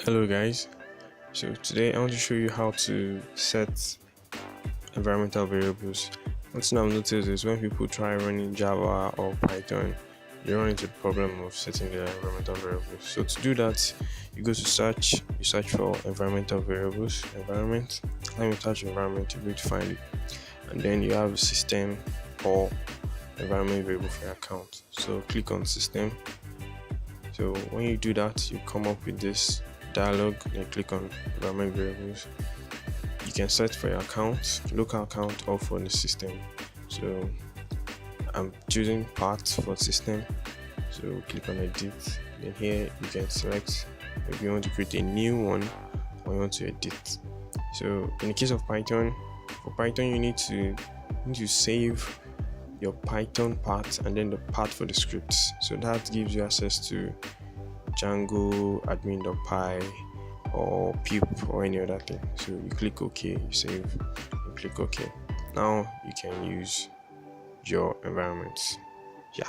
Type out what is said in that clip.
Hello guys, so today I want to show you how to set environmental variables. One thing I've noticed is when people try running Java or Python, they run into the problem of setting their environmental variables. So to do that, you go to search, you search for environmental variables, environment. Let me touch environment, you're going to find it. And then you have system or environment variable for your account. So click on system. So when you do that, you come up with this dialog, then click on environment variables. You can set for your account, local account, or for the system. So I'm choosing path for system, so click on edit. Then here you can select if you want to create a new one or you want to edit. So in the case of Python, for Python you need to save your Python path and then the path for the scripts. So that gives you access to Django, admin.py, or pip, or any other thing. So you click OK, you save, you click OK. Now you can use your environments. Yeah.